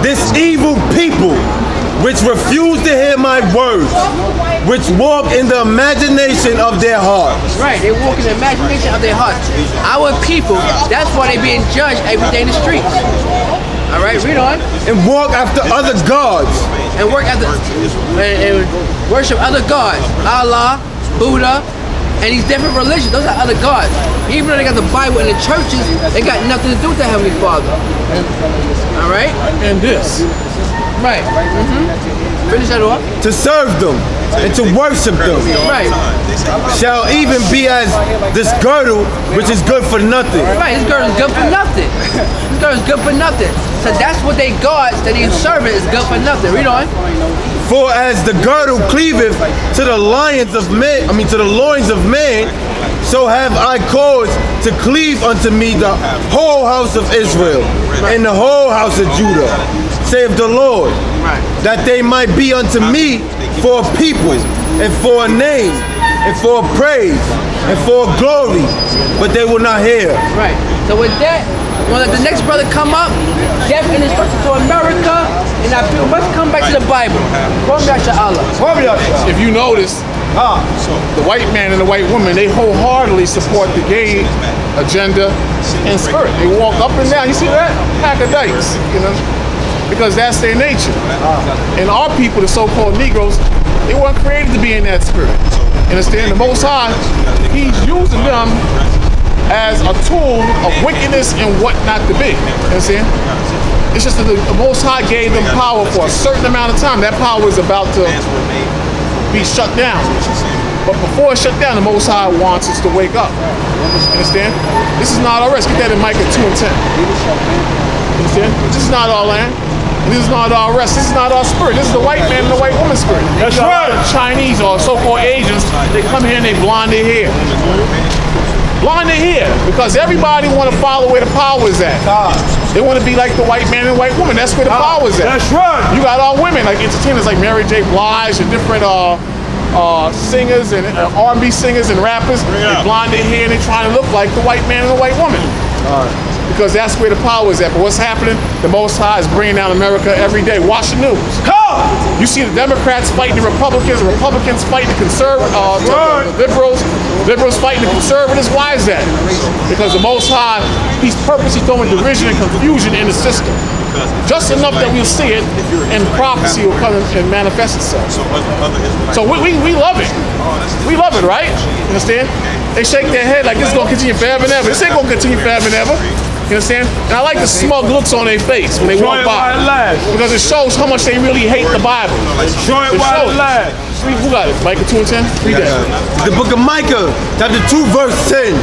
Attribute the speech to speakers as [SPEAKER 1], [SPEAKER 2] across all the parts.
[SPEAKER 1] this evil people, which refuse to hear my words, which walk in the imagination of their hearts.
[SPEAKER 2] Right, they walk in the imagination of their hearts. Our people, that's why they're being judged every day in the streets. All right, read on.
[SPEAKER 1] And walk after other gods.
[SPEAKER 2] And worship other gods. Allah, Buddha, and these different religions. Those are other gods. Even though they got the Bible in the churches, they got nothing to do with the Heavenly Father. All right?
[SPEAKER 3] And this.
[SPEAKER 2] Right. Finish that off.
[SPEAKER 1] To serve them and to worship them.
[SPEAKER 2] Right.
[SPEAKER 1] Shall even be as this girdle, which is good for nothing.
[SPEAKER 2] Right, this girdle is good for nothing. This girdle is good for nothing. So that's what they gods that they serving is good for nothing. Read on.
[SPEAKER 1] For as the girdle cleaveth to the loins of man, to the loins of man, so have I caused to cleave unto me the whole house of Israel and the whole house of Judah, saith the Lord, that they might be unto me for a people and for a name and for a praise and for a glory, but they will not hear.
[SPEAKER 2] Right. So with that, we'll let the next brother come up, death and destruction to America, and our people must come back to the Bible. Come back to Allah.
[SPEAKER 3] If you notice, the white man and the white woman, they wholeheartedly support the gay agenda and spirit. They walk up and down. You see that? Pack of dice, you know, because that's their nature. And our people, the so-called Negroes, they weren't created to be in that spirit. Understand? The Most High, He's using them as a tool of wickedness and what not to be. Understand? It's just that the Most High gave them power for a certain amount of time. That power is about to be shut down. But before it's shut down, the Most High wants us to wake up. Understand? This is not our rest. Get that in Micah 2 and 10. Understand? This is not our land. This is not our rest. This is not our spirit. This is the white man and the white woman spirit. That's right. Chinese or so-called Asians, they come here and they blonde their hair. Blonde their hair because everybody want to follow where the power is at. They want to be like the white man and white woman. That's where the power is at. That's right. You got all women, like entertainers like Mary J. Blige and different singers and R&B singers and rappers. They blonde their hair and they trying to look like the white man and the white woman. Because that's where the power is at. But what's happening? The Most High is bringing down America every day. Watch the news. You see the Democrats fighting the Republicans fighting the conservatives, the liberals fighting the conservatives. Why is that? Because the Most High, He's purposely throwing division and confusion in the system. Just enough that we'll see it and prophecy will come and manifest itself. So we love it. We love it, right? You understand? They shake their head like this is going to continue forever and ever. This ain't going to continue forever and ever. You understand? And I like the smug looks on their face when they walk by. Because it shows how much they really hate the Bible. Show it while it lasts. Who got it? Micah 2 and 10? Read that.
[SPEAKER 1] The book of Micah, chapter 2, verse 10.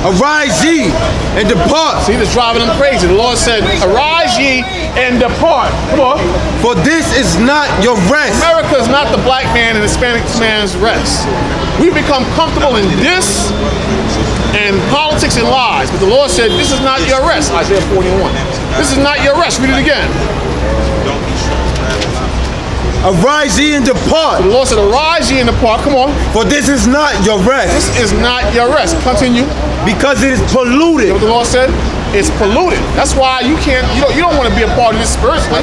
[SPEAKER 1] Arise ye and depart.
[SPEAKER 3] See, this driving them crazy. The Lord said, arise ye and depart. Come on.
[SPEAKER 1] For this is not your rest.
[SPEAKER 3] America is not the black man and Hispanic man's rest. We've become comfortable in this and politics and lies. But the Lord said, this is not your rest. Isaiah 41. This is not your rest. Read it again.
[SPEAKER 1] Arise ye and depart.
[SPEAKER 3] So the Lord said, arise ye and depart. Come on.
[SPEAKER 1] For this is not your rest.
[SPEAKER 3] This is not your rest. Continue.
[SPEAKER 1] Because it is polluted.
[SPEAKER 3] You know what the Lord said? It's polluted. That's why you can't, you don't want to be a part of this spiritually.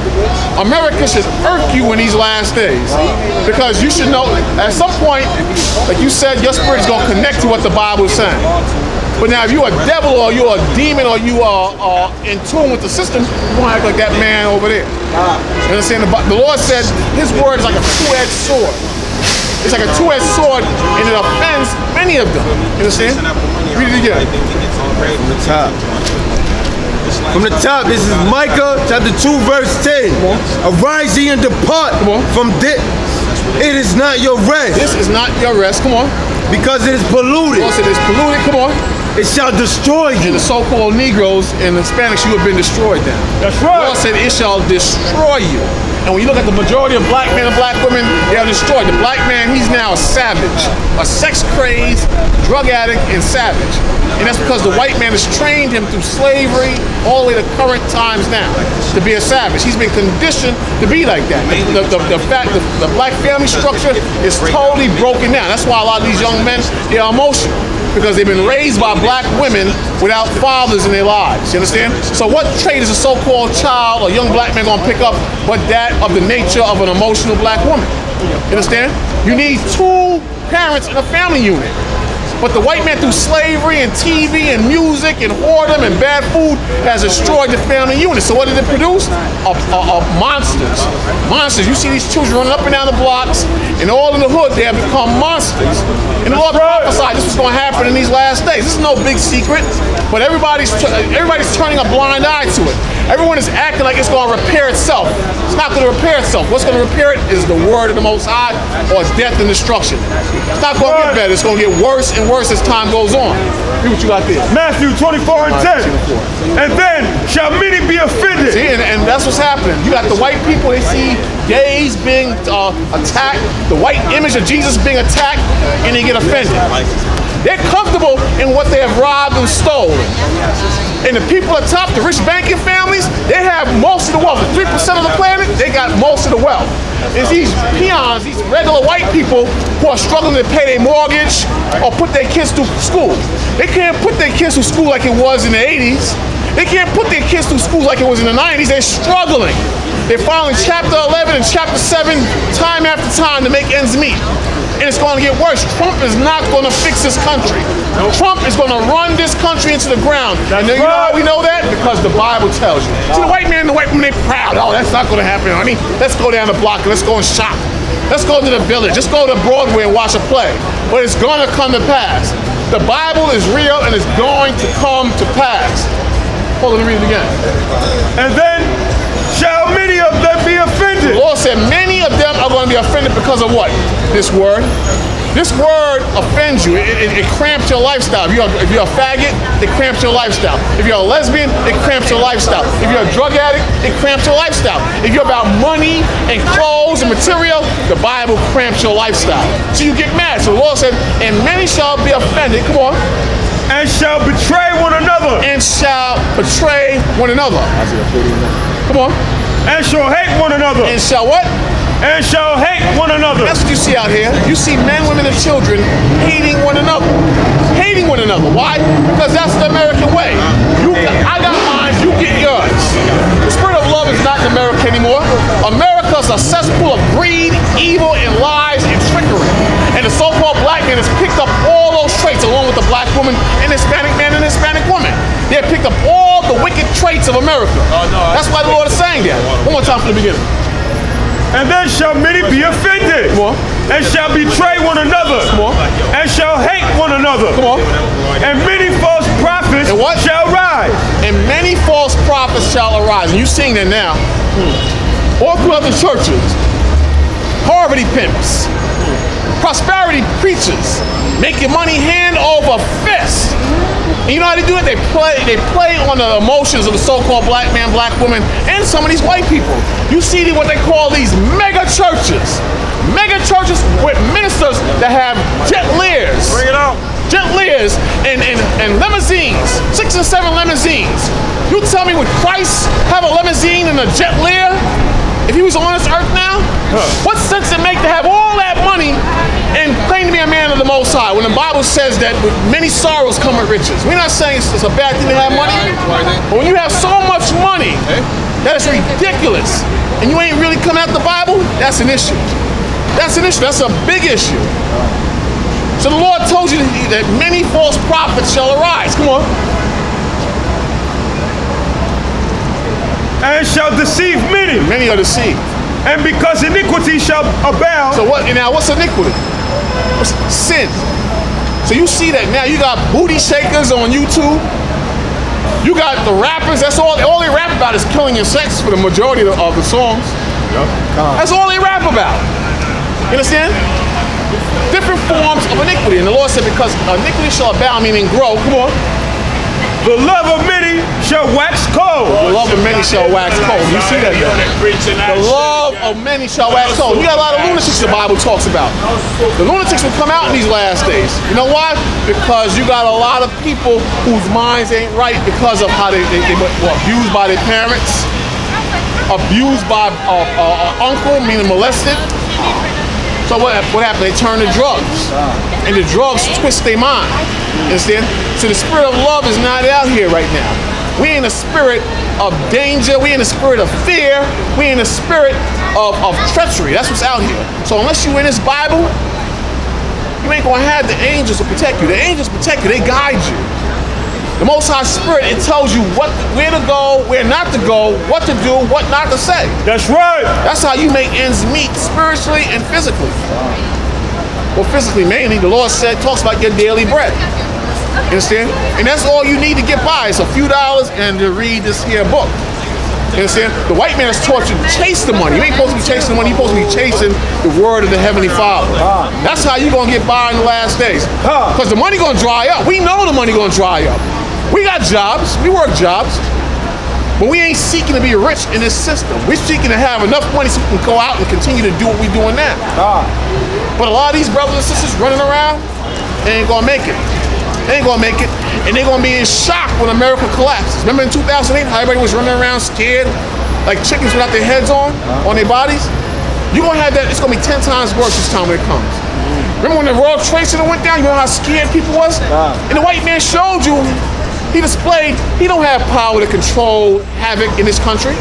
[SPEAKER 3] America should irk you in these last days. Because you should know, at some point, like you said, your spirit's going to connect to what the Bible is saying. But now if you're a devil or you're a demon or you are in tune with the system, you want to act like that man over there. You understand? The Lord said His word is like a two-edged sword. It's like a two-edged sword and it offends many of them. You understand? Read it again.
[SPEAKER 1] From the top. From the top, this is Micah chapter 2, verse 10. Arise ye and depart from this. It is not your rest.
[SPEAKER 3] This is not your rest. Come on.
[SPEAKER 1] Because it is polluted.
[SPEAKER 3] The Lord said it's polluted. Come on.
[SPEAKER 1] It shall destroy you.
[SPEAKER 3] And the so-called Negroes and Hispanics, you have been destroyed then. That's right. The Lord said it shall destroy you. And when you look at the majority of black men and black women, they are destroyed. The black man, he's now a savage, a sex-crazed, drug addict, and savage. And that's because the white man has trained him through slavery all the way to current times now to be a savage. He's been conditioned to be like that. The black family structure is totally broken down. That's why a lot of these young men, they are emotional. because they've been raised by black women without fathers in their lives. You understand? So what trait is a so-called child or young black man gonna pick up but that of the nature of an emotional black woman? You understand? You need two parents in a family unit. But the white man, through slavery and TV and music and whoredom and bad food, has destroyed the family unit. So what did it produce? Monsters. Monsters. You see these children running up and down the blocks, and all in the hood, they have become monsters. And the Lord prophesied this was going to happen in these last days. This is no big secret, but everybody's turning a blind eye to it. Everyone is acting like it's going to repair itself. It's not going to repair itself. What's going to repair it is the word of the Most High, or it's death and destruction. It's not going to get better. It's going to get worse and worse as time goes on. Read what you got there.
[SPEAKER 1] Matthew 24:10. And then shall many be offended.
[SPEAKER 3] See, and that's what's happening. You got the white people, they see gays being attacked, the white image of Jesus being attacked, and they get offended. They're comfortable in what they have robbed and stolen. And the people at top, the rich banking families, they have most of the wealth. The 3% of the planet, they got most of the wealth. It's these peons, these regular white people who are struggling to pay their mortgage or put their kids through school. They can't put their kids through school like it was in the 80s. They can't put their kids through school like it was in the 90s. They're struggling. They're following chapter 11 and chapter 7 time after time to make ends meet. And it's going to get worse. Trump is not going to fix this country. Trump is going to run this country into the ground. And then you know how we know that? Because the Bible tells you. See, the white man and the white woman, they're proud. Oh, that's not going to happen, honey. Let's go down the block and let's go and shop. Let's go to the village. Let's go to Broadway and watch a play. But it's going to come to pass. The Bible is real and it's going to come to pass. Hold on, let me read it again.
[SPEAKER 1] And then shall many of them be offended.
[SPEAKER 3] The Lord said many of them are going to be offended because of what? This word. This word offends you. It cramps your lifestyle. If you're a faggot, it cramps your lifestyle. If you're a lesbian, it cramps your lifestyle. If you're a drug addict, it cramps your lifestyle. If you're about money and clothes and material, the Bible cramps your lifestyle. So you get mad. So the Lord said, and many shall be offended. Come on.
[SPEAKER 1] And shall betray one another.
[SPEAKER 3] And shall betray one another. Come on.
[SPEAKER 1] And shall hate one another.
[SPEAKER 3] And shall what?
[SPEAKER 1] And shall hate one another.
[SPEAKER 3] That's what you see out here. You see men, women, and children hating one another. Hating one another. Why? Because that's the American way. I got mine, you get yours. The spirit of love is not in America anymore. America's a cesspool of greed, evil, and lies and trickery. And the so-called black man has picked up all those traits along with the black woman and Hispanic man and Hispanic woman. They have picked up all the wicked traits of America. That's why the Lord is saying that. One more time from the beginning.
[SPEAKER 1] And then shall many be offended.
[SPEAKER 3] Come on.
[SPEAKER 1] And shall betray one another.
[SPEAKER 3] Come on.
[SPEAKER 1] And shall hate one another.
[SPEAKER 3] Come on.
[SPEAKER 1] And many false prophets
[SPEAKER 3] And what?
[SPEAKER 1] shall rise.
[SPEAKER 3] And many false prophets shall arise. And you're seeing that now. All throughout the churches. Poverty pimps. Prosperity preachers. Making money hand over fist. And you know how they do it? They play on the emotions of the so-called black man, black woman, and some of these white people. You see what they call these mega churches. Mega churches with ministers that have jet Lears.
[SPEAKER 1] Bring it out.
[SPEAKER 3] Jet Lears and limousines. 6 and 7 limousines. You tell me, would Christ have a limousine and a jet Lear if he was on this earth now? What sense it make to have all that money and claim to be a man of the Most High when the Bible says that with many sorrows come with riches? We're not saying it's a bad thing to have money, but when you have so much money that is ridiculous and you ain't really coming out the Bible, that's an issue. That's an issue. That's a big issue. So the Lord told you that many false prophets shall arise. Come on.
[SPEAKER 1] And shall deceive many.
[SPEAKER 3] Many are deceived.
[SPEAKER 1] And because iniquity shall abound.
[SPEAKER 3] So what? Now what's iniquity? What's sin? So you see that now. You got booty shakers on YouTube. You got the rappers. That's all they rap about is killing and sex for the majority of the songs. That's all they rap about. You understand? Different forms of iniquity. And the Lord said, because iniquity shall abound, meaning grow. Come on.
[SPEAKER 1] The love of many shall wax cold.
[SPEAKER 3] The love of many shall wax cold. You see that, though? The love of many shall wax cold. You got a lot of lunatics the Bible talks about. The lunatics will come out in these last days. You know why? Because you got a lot of people whose minds ain't right because of how they were abused by their parents, abused by uncle, meaning molested. So So what happened? They turn to drugs. And the drugs twist their mind. You understand? So the spirit of love is not out here right now. We in a spirit of danger. We in a spirit of fear. We in a spirit of treachery. That's what's out here. So unless you in this Bible, you ain't gonna have the angels to protect you. The angels protect you. They guide you. The Most High Spirit, it tells you where to go, where not to go, what to do, what not to say.
[SPEAKER 1] That's right.
[SPEAKER 3] That's how you make ends meet spiritually and physically. Well, physically mainly, the Lord talks about your daily bread. You understand? And that's all you need to get by. It's a few dollars and to read this here book. You understand? The white man has taught you to chase the money. You ain't supposed to be chasing the money. You're supposed to be chasing the word of the Heavenly Father. That's how you're going to get by in the last days. Because the money going to dry up. We know the money going to dry up. We got jobs. We work jobs. But we ain't seeking to be rich in this system. We're seeking to have enough money so we can go out and continue to do what we're doing now. But a lot of these brothers and sisters running around, they ain't going to make it. They ain't gonna make it, and they're gonna be in shock when America collapses. Remember in 2008, how everybody was running around scared, like chickens without their heads on their bodies? You're gonna have that, it's gonna be 10 times worse this time when it comes. Remember when the World Trade Center went down, you know how scared people was? And the white man showed you, he displayed, he don't have power to control havoc in this country.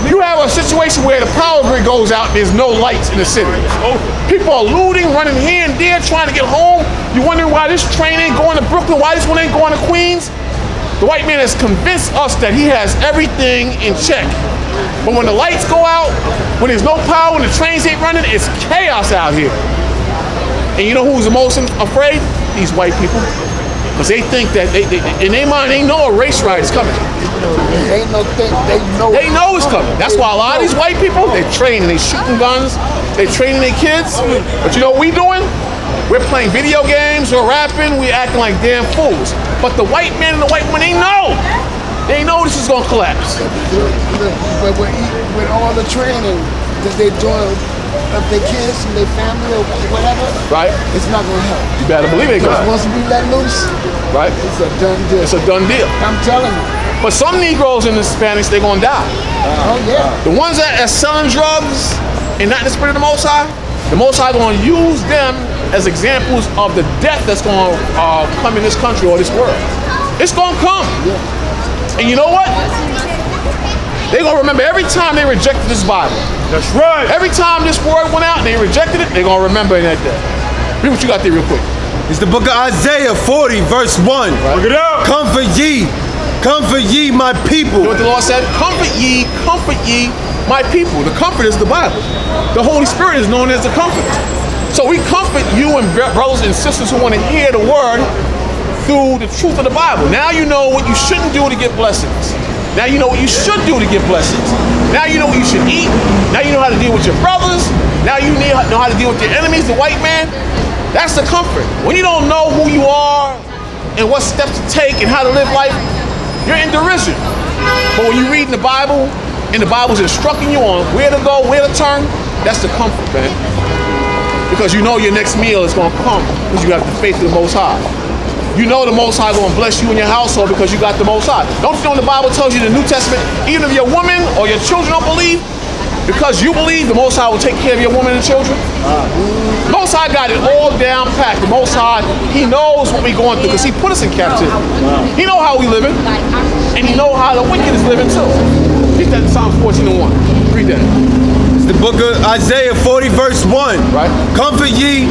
[SPEAKER 3] You have a situation where the power grid goes out and there's no lights in the city. People are looting, running here and there, trying to get home. You wondering why this train ain't going to Brooklyn, why this one ain't going to Queens? The white man has convinced us that he has everything in check. But when the lights go out, when there's no power, when the trains ain't running, it's chaos out here. And you know who's the most afraid? These white people. Because they think that, in their mind, they know a race riot is coming.
[SPEAKER 4] They know
[SPEAKER 3] it's coming. That's why a lot of these white people, they're training, they shooting guns, they're training their kids. But you know what we doing? We're playing video games, we're rapping, we're acting like damn fools. But the white man and the white woman, they know. They know this is gonna collapse.
[SPEAKER 4] But with all the training that they're doing of their kids and their family or whatever,
[SPEAKER 3] right?
[SPEAKER 4] It's not gonna help.
[SPEAKER 3] You better believe it.
[SPEAKER 4] Once we let loose,
[SPEAKER 3] right?
[SPEAKER 4] It's a done deal.
[SPEAKER 3] It's a done deal.
[SPEAKER 4] I'm telling you.
[SPEAKER 3] But some Negroes and Hispanics, they're gonna die.
[SPEAKER 4] Oh yeah.
[SPEAKER 3] The ones that are selling drugs and not in the spirit of the Most High gonna use them as examples of the death that's gonna come in this country or this world. It's gonna come. Yeah. And you know what? They're gonna remember every time they rejected this Bible.
[SPEAKER 1] That's right.
[SPEAKER 3] Every time this word went out and they rejected it, they're gonna remember that day. Read what you got there real quick.
[SPEAKER 1] It's the book of Isaiah 40, verse 1.
[SPEAKER 3] Right.
[SPEAKER 1] Look it up. Comfort ye my people.
[SPEAKER 3] You know what the Lord said? Comfort ye my people. The comfort is the Bible. The Holy Spirit is known as the comforter. So we comfort you and brothers and sisters who want to hear the word through the truth of the Bible. Now you know what you shouldn't do to get blessings. Now you know what you should do to get blessings. Now you know what you should eat. Now you know how to deal with your brothers. Now you know how to deal with your enemies, the white man. That's the comfort. When you don't know who you are and what steps to take and how to live life, you're in derision. But when you read in the Bible, and the Bible's instructing you on where to go, where to turn, that's the comfort, man. Because you know your next meal is going to come because you have the faith of the Most High. You know the Most High going to bless you and your household because you got the Most High. Don't you know the Bible tells you in the New Testament, even if your woman or your children don't believe, because you believe, the Most High will take care of your woman and children. The Most High got it all down packed. The Most High, He knows what we're going through because He put us in captivity. He know how we living, and He know how the wicked is living too. Read that in Psalm 14:1. Read that.
[SPEAKER 1] It's the book of Isaiah 40, verse 1.
[SPEAKER 3] Right.
[SPEAKER 1] Comfort ye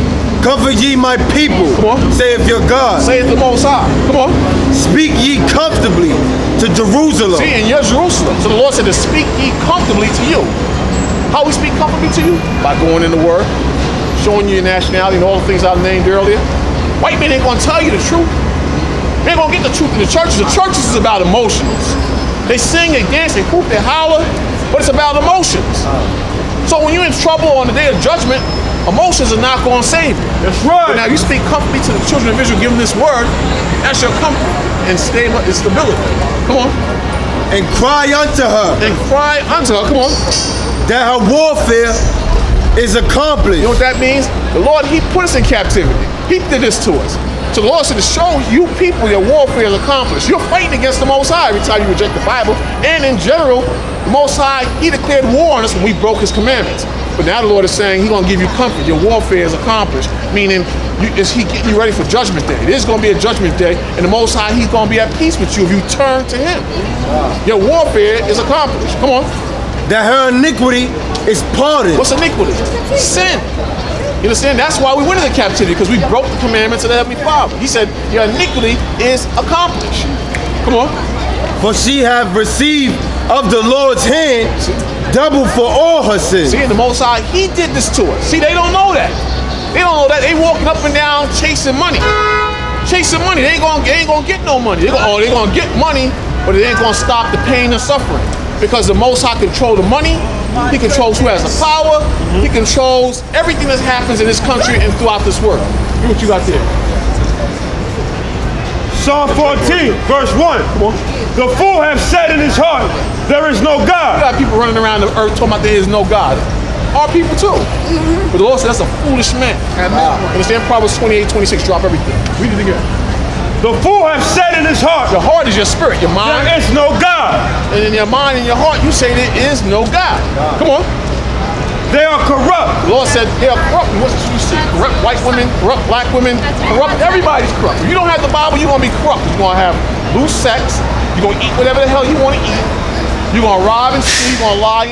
[SPEAKER 1] my people.
[SPEAKER 3] Come on.
[SPEAKER 1] Saith your God.
[SPEAKER 3] Saith the Most High. Come on.
[SPEAKER 1] Speak ye comfortably to Jerusalem.
[SPEAKER 3] See, in your Jerusalem. So the Lord said to speak ye comfortably to you. How we speak comfortably to you? By going in the Word, showing you your nationality and all the things I named earlier. White men ain't gonna tell you the truth. They ain't gonna get the truth in the churches. The churches is about emotions. They sing, they dance, they hoop, they holler, but it's about emotions. So when you're in trouble on the day of judgment, emotions are not gonna save you.
[SPEAKER 1] That's right.
[SPEAKER 3] But now you speak comfortably to the children of Israel, give them this word, that's your comfort and stability. Come on.
[SPEAKER 1] And cry unto her.
[SPEAKER 3] And cry unto her, come on.
[SPEAKER 1] That her warfare is accomplished.
[SPEAKER 3] You know what that means? The Lord, He put us in captivity. He did this to us. So the Lord said to show you people your warfare is accomplished. You're fighting against the Most High every time you reject the Bible. And in general, the Most High, He declared war on us when we broke His commandments. But now the Lord is saying He's going to give you comfort. Your warfare is accomplished. Meaning, is He getting you ready for Judgment Day? It is going to be a Judgment Day, and the Most High, He's going to be at peace with you if you turn to Him. Your warfare is accomplished. Come on.
[SPEAKER 1] That her iniquity is pardoned.
[SPEAKER 3] What's iniquity? Sin. You understand? That's why we went into captivity, because we broke the commandments of the Heavenly Father. He said, your iniquity is accomplished. Come on.
[SPEAKER 1] For she have received of the Lord's hand double for all her sins.
[SPEAKER 3] See, the Most High, He did this to us. See, they don't know that. They don't know that. They walking up and down chasing money. Chasing money. They ain't gonna get no money. They're gonna get money, but it ain't gonna stop the pain and suffering. Because the Most High controls the money. He controls who has the power. He controls everything that happens in this country and throughout this world. Look what you got there.
[SPEAKER 5] Psalm 14, verse 1. The fool have said in his heart, there is no God.
[SPEAKER 3] You got people running around the earth talking about there is no God. Our people too. But the Lord said that's a foolish man. Understand? Proverbs 28:26. Drop everything. Read it again.
[SPEAKER 5] The fool have said in his heart,
[SPEAKER 3] your heart is your spirit, your mind.
[SPEAKER 5] there is no God.
[SPEAKER 3] And in your mind and your heart, you say there is no God. Come on.
[SPEAKER 5] They are corrupt.
[SPEAKER 3] The Lord said they are corrupt. What you see? Corrupt white women, corrupt black women, corrupt. Everybody's corrupt. If you don't have the Bible, you're going to be corrupt. You're going to have loose sex. You're going to eat whatever the hell you want to eat. You're going to rob and steal. You're going to lie.